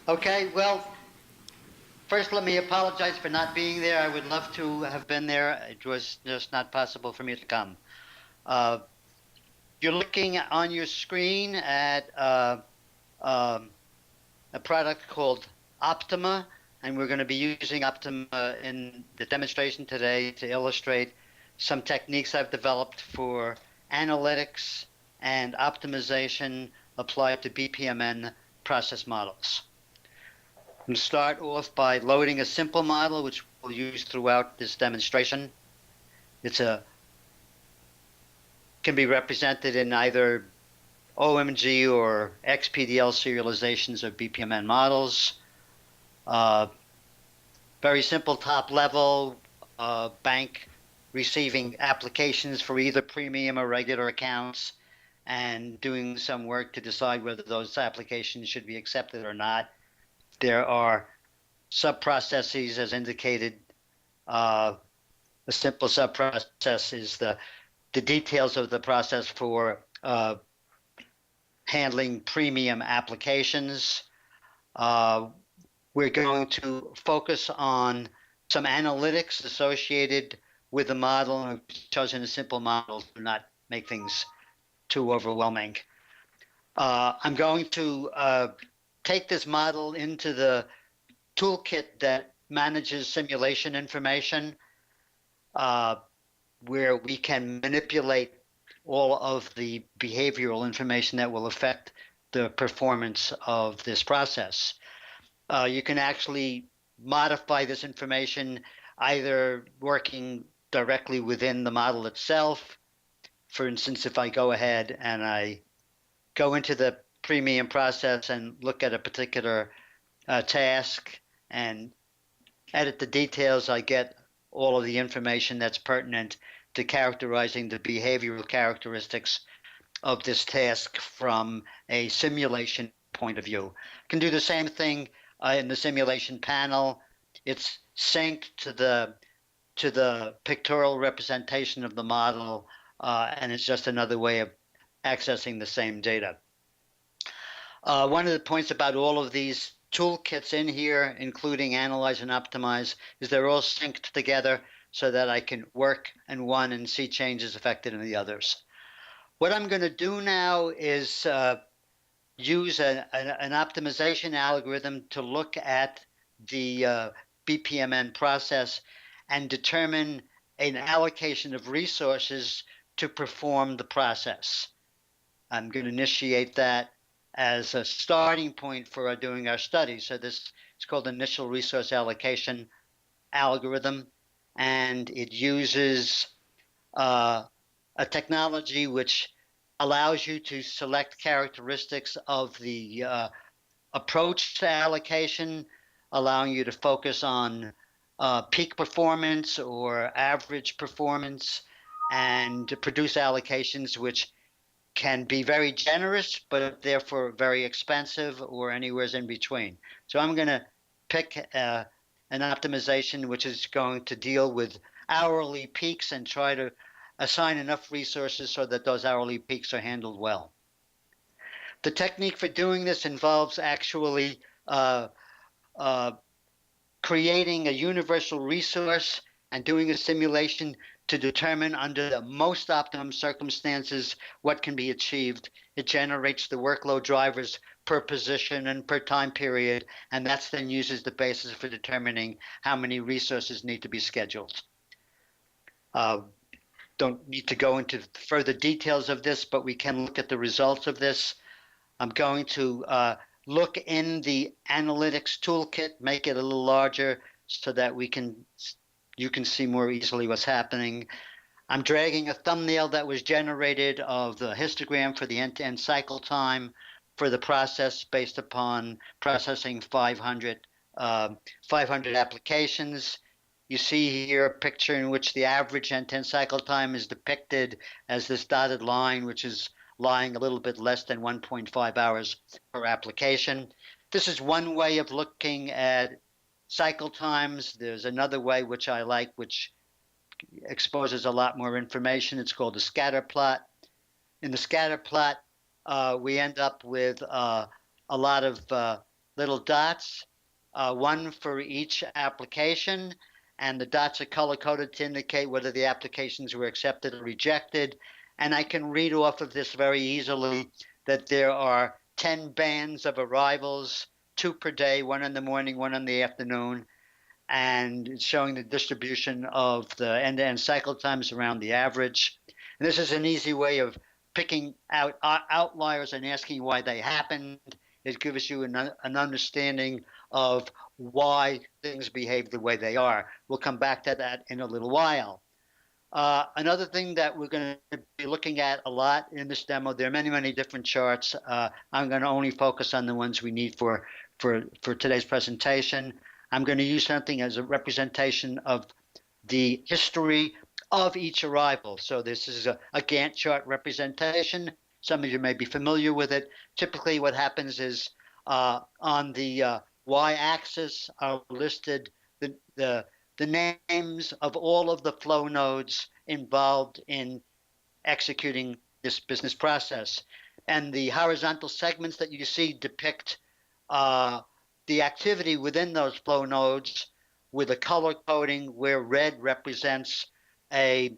Okay, well, first let me apologize for not being there. I would love to have been there. It was just not possible for me to come. Uh, you're looking on your screen at um, a product called Optima, and we're going to be using Optima in the demonstration today to illustrate some techniques I've developed for analytics and optimization applied to BPMN process models. I'm going to start off by loading a simple model, which we'll use throughout this demonstration. Can be represented in either OMG or XPDL serializations of BPMN models. Very simple top level, bank receiving applications for either premium or regular accounts and doing some work to decide whether those applications should be accepted or not. There are sub-processes as indicated. A simple sub-process is the details of the process for handling premium applications. We're going to focus on some analytics associated with the model. I've chosen a simple model to not make things too overwhelming. I'm going to take this model into the toolkit that manages simulation information, where we can manipulate all of the behavioral information that will affect the performance of this process. You can actually modify this information either working directly within the model itself. For instance, if I go ahead and I go into the premium process and look at a particular task and edit the details, I get all of the information that's pertinent to characterizing the behavioral characteristics of this task from a simulation point of view. I can do the same thing in the simulation panel. It's synced to the pictorial representation of the model, and it's just another way of accessing the same data. One of the points about all of these toolkits in here, including Analyze and Optimize, is they're all synced together so that I can work in one and see changes affected in the others. What I'm going to do now is use an optimization algorithm to look at the BPMN process and determine an allocation of resources to perform the process. I'm going to initiate that as a starting point for doing our study. So this is called initial resource allocation algorithm, and it uses a technology which allows you to select characteristics of the approach to allocation, allowing you to focus on peak performance or average performance, and to produce allocations which can be very generous, but therefore very expensive or anywhere in between. So I'm going to pick an optimization which is going to deal with hourly peaks and try to assign enough resources so that those hourly peaks are handled well. The technique for doing this involves actually creating a universal resource and doing a simulation to determine under the most optimum circumstances what can be achieved. It generates the workload drivers per position and per time period, and that's then used as the basis for determining how many resources need to be scheduled. Don't need to go into further details of this, but we can look at the results of this. I'm going to look in the analytics toolkit, make it a little larger so that you can see more easily what's happening. I'm dragging a thumbnail that was generated of the histogram for the end-to-end cycle time for the process based upon processing 500 applications. You see here a picture in which the average end-to-end cycle time is depicted as this dotted line, which is lying a little bit less than 1.5 hours per application. This is one way of looking at cycle times. There's another way which I like, which exposes a lot more information. It's called a scatter plot. In the scatter plot, we end up with a lot of little dots, one for each application, and the dots are color-coded to indicate whether the applications were accepted or rejected. And I can read off of this very easily that there are 10 bands of arrivals, 2 per day, 1 in the morning, 1 in the afternoon, and it's showing the distribution of the end-to-end cycle times around the average. And this is an easy way of picking out outliers and asking why they happened. It gives you an understanding of why things behave the way they are. We'll come back to that in a little while. Another thing that we're going to be looking at a lot in this demo, there are many, many different charts. I'm going to only focus on the ones we need for today's presentation. I'm going to use something as a representation of the history of each arrival. So this is a Gantt chart representation. Some of you may be familiar with it. Typically what happens is on the y-axis are listed the names of all of the flow nodes involved in executing this business process. And the horizontal segments that you see depict the activity within those flow nodes with a color coding where red represents a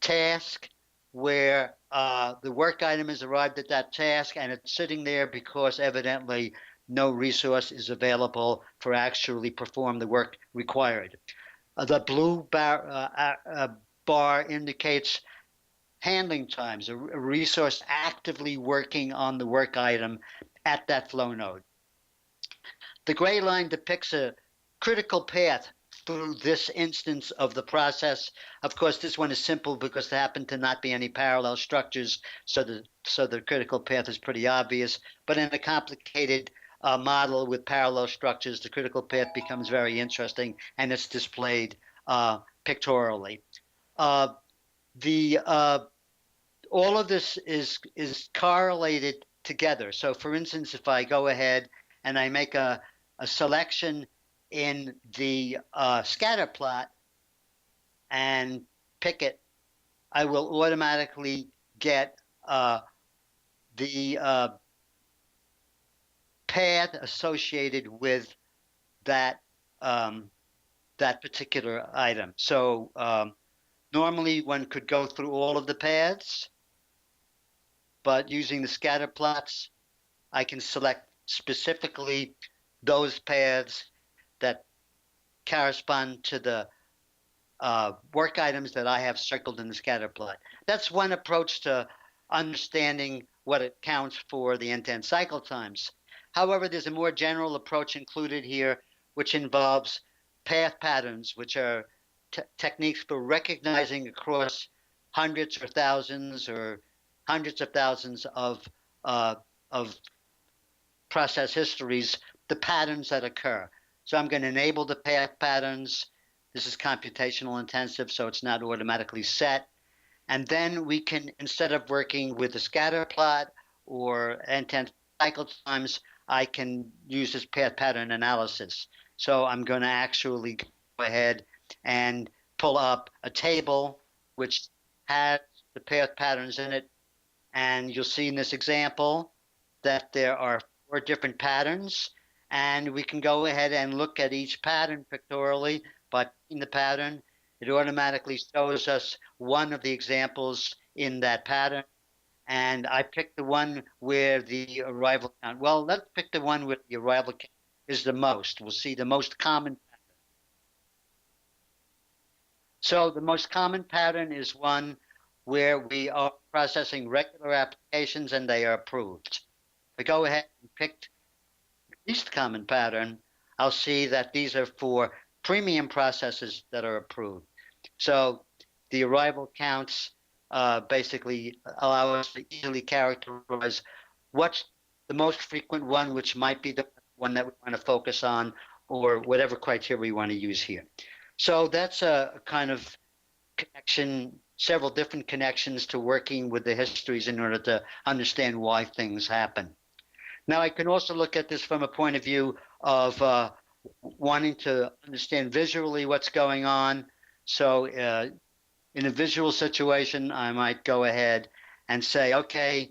task where the work item has arrived at that task and it's sitting there because evidently no resource is available for actually perform the work required. The blue bar indicates handling times, a resource actively working on the work item at that flow node. The gray line depicts a critical path through this instance of the process. Of course, this one is simple because there happen to not be any parallel structures, so the critical path is pretty obvious. But in a complicated model with parallel structures, the critical path becomes very interesting, and it's displayed pictorially. All of this is correlated together. So, for instance, if I go ahead and I make a selection in the scatter plot and pick it, I will automatically get the path associated with that that particular item. So normally one could go through all of the paths, but using the scatter plots, I can select specifically those paths that correspond to the work items that I have circled in the scatter plot. That's one approach to understanding what accounts for the end-to-end cycle times. However, there's a more general approach included here, which involves path patterns, which are techniques for recognizing across hundreds or thousands or hundreds of thousands of process histories, the patterns that occur. So I'm going to enable the path patterns. This is computational intensive, so it's not automatically set. And then we can, instead of working with the scatter plot or end-to-end cycle times, I can use this path pattern analysis. So I'm going to actually go ahead and pull up a table which has the path patterns in it. And you'll see in this example that there are 4 different patterns. And we can go ahead and look at each pattern pictorially by picking the pattern. It automatically shows us one of the examples in that pattern. And I picked the one where the arrival count, well, let's pick the one where the arrival count is the most. We'll see the most common pattern. So the most common pattern is one where we are processing regular applications and they are approved. If I go ahead and pick the least common pattern, I'll see that these are for premium processes that are approved. So the arrival counts basically allow us to easily characterize what's the most frequent one, which might be the one that we want to focus on, or whatever criteria we want to use here. So that's a kind of connection, several different connections to working with the histories in order to understand why things happen. Now, I can also look at this from a point of view of wanting to understand visually what's going on. So in a visual situation, I might go ahead and say, okay,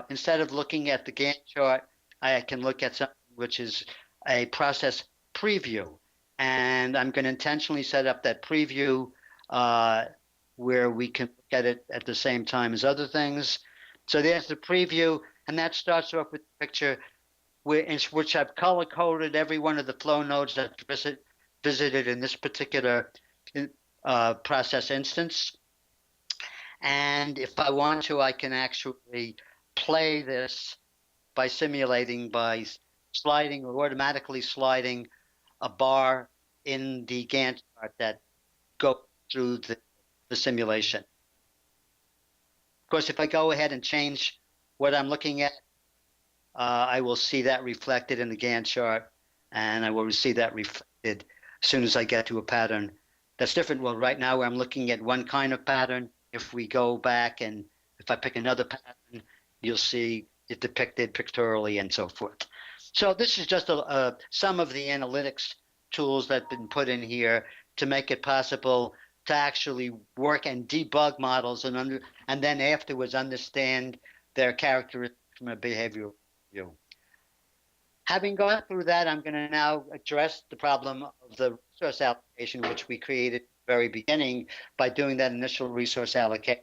instead of looking at the Gantt chart, I can look at something which is a process preview. And I'm going to intentionally set up that preview where we can look at it at the same time as other things. So there's the preview, and that starts off with a picture in which I've color-coded every one of the flow nodes that's visited in this particular process instance. And if I want to, I can actually play this by simulating, by sliding or automatically sliding a bar in the Gantt chart that goes through the simulation. Of course, if I go ahead and change what I'm looking at, I will see that reflected in the Gantt chart, and I will see that reflected as soon as I get to a pattern that's different. Well, right now I'm looking at one kind of pattern. If we go back and if I pick another pattern, you'll see it depicted pictorially and so forth. So this is just some of the analytics tools that have been put in here to make it possible to actually work and debug models and then afterwards understand their characteristics from a behavioral view. Having gone through that, I'm going to now address the problem of the resource allocation, which we created at the very beginning by doing that initial resource allocation.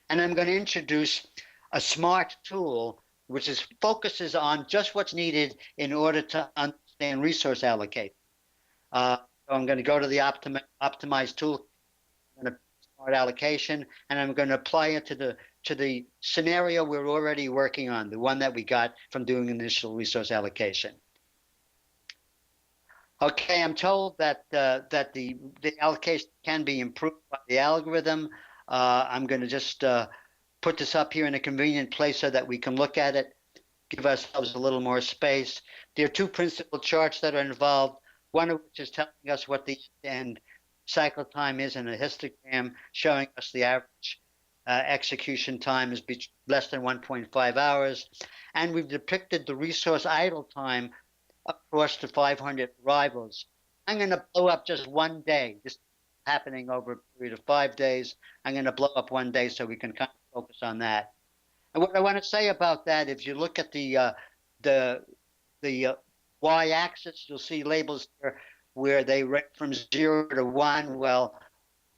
And I'm going to introduce a smart tool which focuses on just what's needed in order to understand resource allocation. So I'm going to go to the optimized tool, I'm going to smart allocation, and I'm going to apply it to the scenario we're already working on, the one that we got from doing initial resource allocation. Okay, I'm told that the allocation can be improved by the algorithm. I'm going to just put this up here in a convenient place so that we can look at it, give ourselves a little more space. There are two principal charts that are involved, one of which is telling us what the end cycle time is in a histogram, showing us the average execution time is less than 1.5 hours. And we've depicted the resource idle time across the 500 arrivals. I'm going to blow up just one day. This is happening over a period of 5 days. I'm going to blow up one day so we can kind of focus on that. And what I want to say about that, if you look at the y-axis, you'll see labels here where they range from 0 to 1. Well,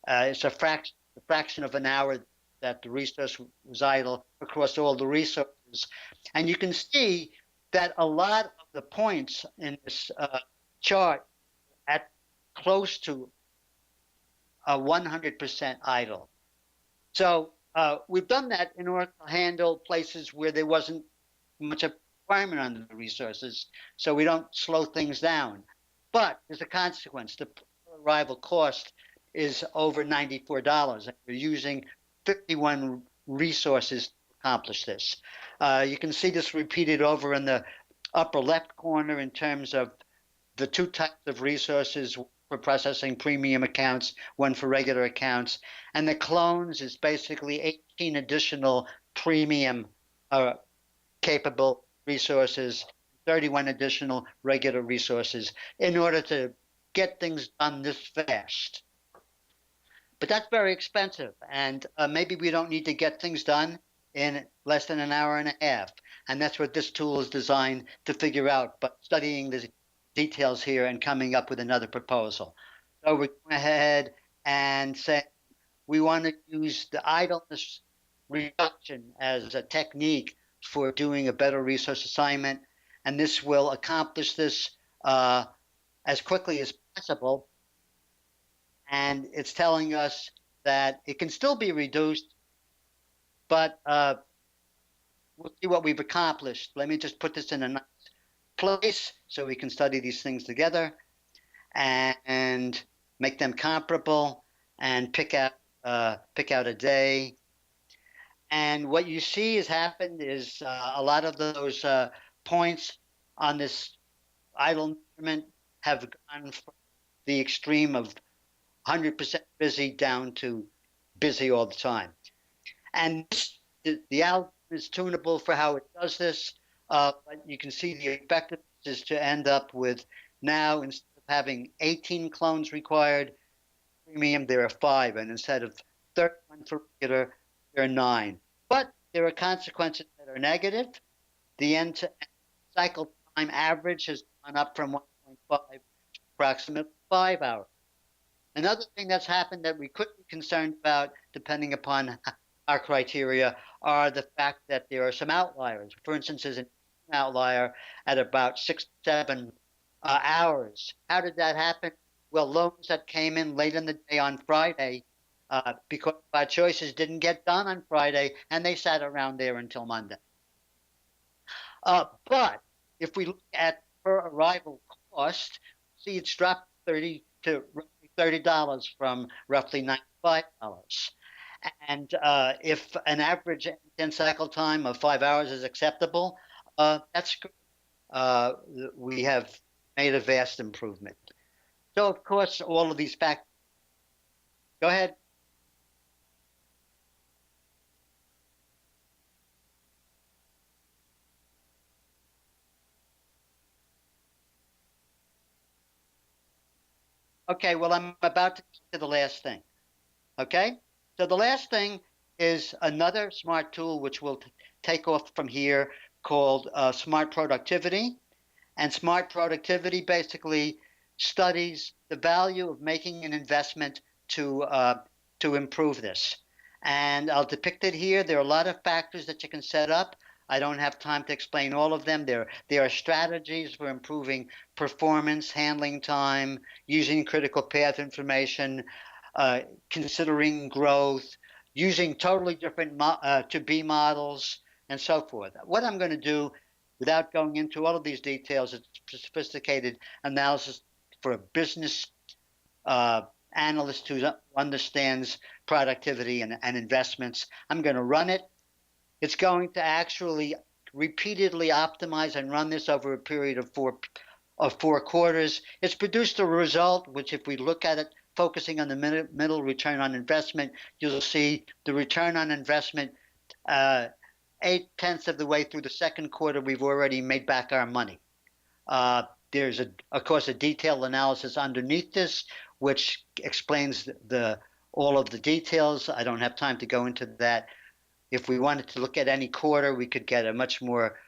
it's a fraction of an hour that the resource was idle across all the resources. And you can see that a lot of the points in this chart at close to 100% idle. So we've done that in order to handle places where there wasn't much of a requirement on the resources, so we don't slow things down. But there's a consequence. The arrival cost is over $94, and we're using 51 resources to accomplish this. You can see this repeated over in the upper left corner in terms of the two types of resources for processing premium accounts, one for regular accounts. And the clones is basically 18 additional premium capable resources, 31 additional regular resources in order to get things done this fast. But that's very expensive, and maybe we don't need to get things done in less than an hour and a half. And that's what this tool is designed to figure out, but studying the details here and coming up with another proposal. So we're going ahead and say we want to use the idleness reduction as a technique for doing a better resource assignment. And this will accomplish this as quickly as possible. And it's telling us that it can still be reduced, but we'll see what we've accomplished. Let me just put this in a nice place so we can study these things together and make them comparable and pick out a day. And what you see has happened is a lot of those points on this idle measurement have gone from the extreme of 100% busy down to busy all the time. And the algorithm is tunable for how it does this, but you can see the effectiveness is to end up with now, instead of having 18 clones required, premium, there are 5, and instead of 31 for regular, there are 9. But there are consequences that are negative. The end-to-end cycle time average has gone up from 1.5 to approximately 5 hours. Another thing that's happened that we could be concerned about, depending upon our criteria, are the fact that there are some outliers. For instance, there's an outlier at about 6 to 7 hours. How did that happen? Well, loans that came in late in the day on Friday, because our choices didn't get done on Friday, and they sat around there until Monday. But if we look at per arrival cost, see it's dropped 30 to roughly $30 from roughly $95. And if an average end cycle time of 5 hours is acceptable, that's good. We have made a vast improvement. So, of course, all of these factors. Go ahead. Okay, well, I'm about to get to the last thing. Okay, so the last thing is another smart tool which will take off from here called Smart Productivity. And Smart Productivity basically studies the value of making an investment to improve this. And I'll depict it here. There are a lot of factors that you can set up. I don't have time to explain all of them. There are strategies for improving performance, handling time, using critical path information, considering growth, using totally different to-be models, and so forth. What I'm going to do, without going into all of these details, is sophisticated analysis for a business analyst who understands productivity and investments. I'm going to run it. It's going to actually repeatedly optimize and run this over a period of four quarters. It's produced a result which, if we look at it, focusing on the middle return on investment, you'll see the return on investment 8/10 of the way through the second quarter, we've already made back our money. There's, of course, a detailed analysis underneath this, which explains all of the details. I don't have time to go into that. If we wanted to look at any quarter, we could get a much more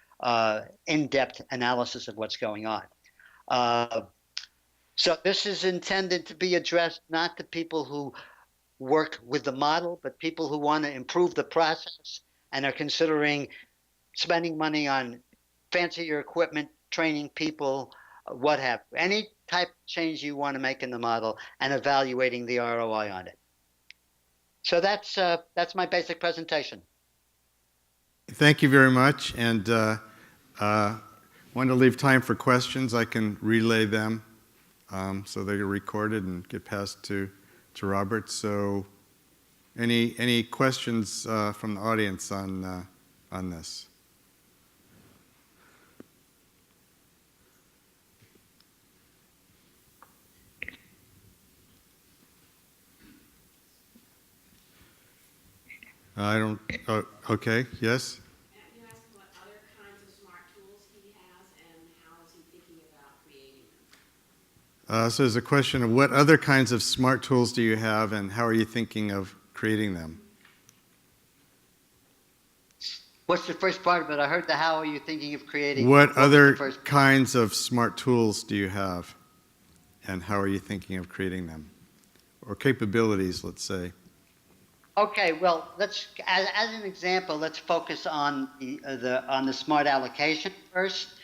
in-depth analysis of what's going on. So this is intended to be addressed not to people who work with the model, but people who want to improve the process and are considering spending money on fancier equipment, training people, what have you. Any type of change you want to make in the model and evaluating the ROI on it. So that's my basic presentation. Thank you very much. And want to leave time for questions. I can relay them so they're recorded and get passed to Robert. So any questions from the audience on this? I don't. Okay. Yes. You asked what other kinds of smart tools he has and how is he thinking about creating them? So there's a question of what other kinds of smart tools do you have and how are you thinking of creating them? What's the first part of it? I heard the how are you thinking of creating. What other kinds of smart tools do you have and how are you thinking of creating them? Or capabilities, let's say. Okay, well, let's, as an example, let's focus on the smart allocation first.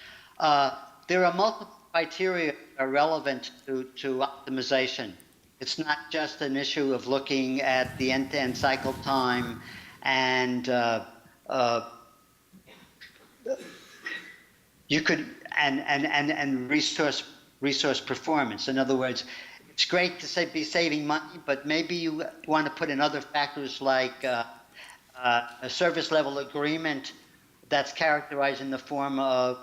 There are multiple criteria that are relevant to optimization. It's not just an issue of looking at the end-to-end cycle time and you could and resource performance. In other words, it's great to be saving money, but maybe you want to put in other factors like a service level agreement that's characterized in the form of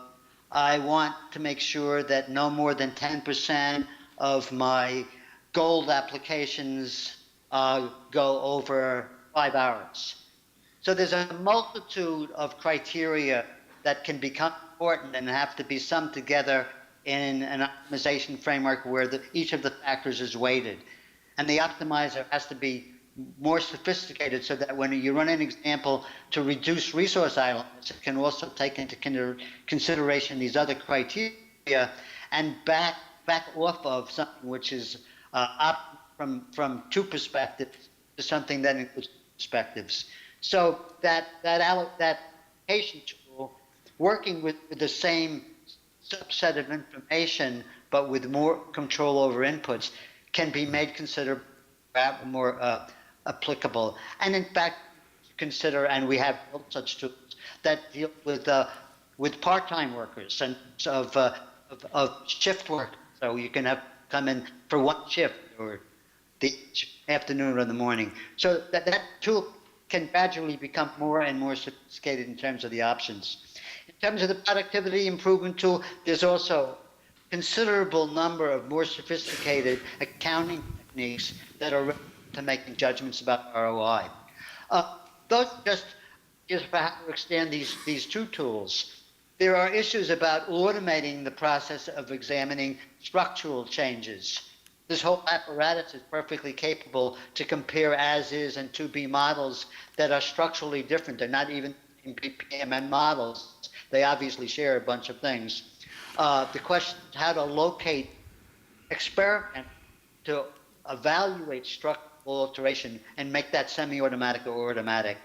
I want to make sure that no more than 10% of my gold applications go over 5 hours. So there's a multitude of criteria that can become important and have to be summed together in an optimization framework where each of the factors is weighted. And the optimizer has to be more sophisticated so that when you run an example to reduce resource idleness, it can also take into consideration these other criteria and back off of something which is from two perspectives to something that includes perspectives. So that allocation tool, working with the same subset of information but with more control over inputs, can be made considerably more applicable. And in fact, consider, and we have built such tools that deal with part-time workers and of shift work. So you can have come in for one shift or the afternoon or the morning. So that tool can gradually become more and more sophisticated in terms of the options. In terms of the productivity improvement tool, there's also a considerable number of more sophisticated accounting techniques that are relevant to making judgments about ROI. Those just for how to extend these two tools. There are issues about automating the process of examining structural changes. This whole apparatus is perfectly capable to compare as-is and to-be models that are structurally different. They're not even in BPMN models. They obviously share a bunch of things. The question is how to locate experiment to evaluate structural alteration and make that semi-automatic or automatic.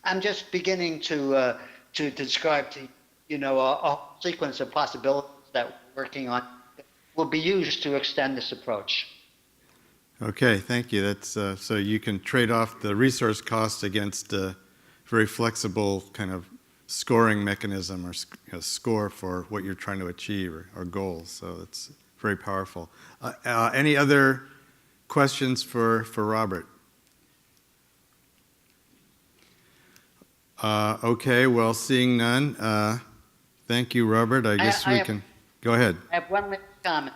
I'm just beginning to describe to a sequence of possibilities that we're working on that will be used to extend this approach. Okay, thank you. That's so you can trade off the resource cost against a very flexible kind of scoring mechanism or score for what you're trying to achieve or goals. So it's very powerful. Any other questions for Robert? Okay, well, seeing none, thank you, Robert. I guess we can go ahead. I have one last comment.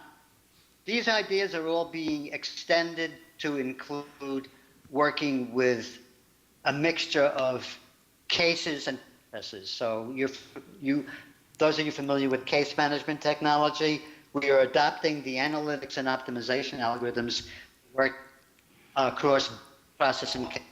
These ideas are all being extended to include working with a mixture of cases and processes. So those of you familiar with case management technology, we are adopting the analytics and optimization algorithms to work across process and case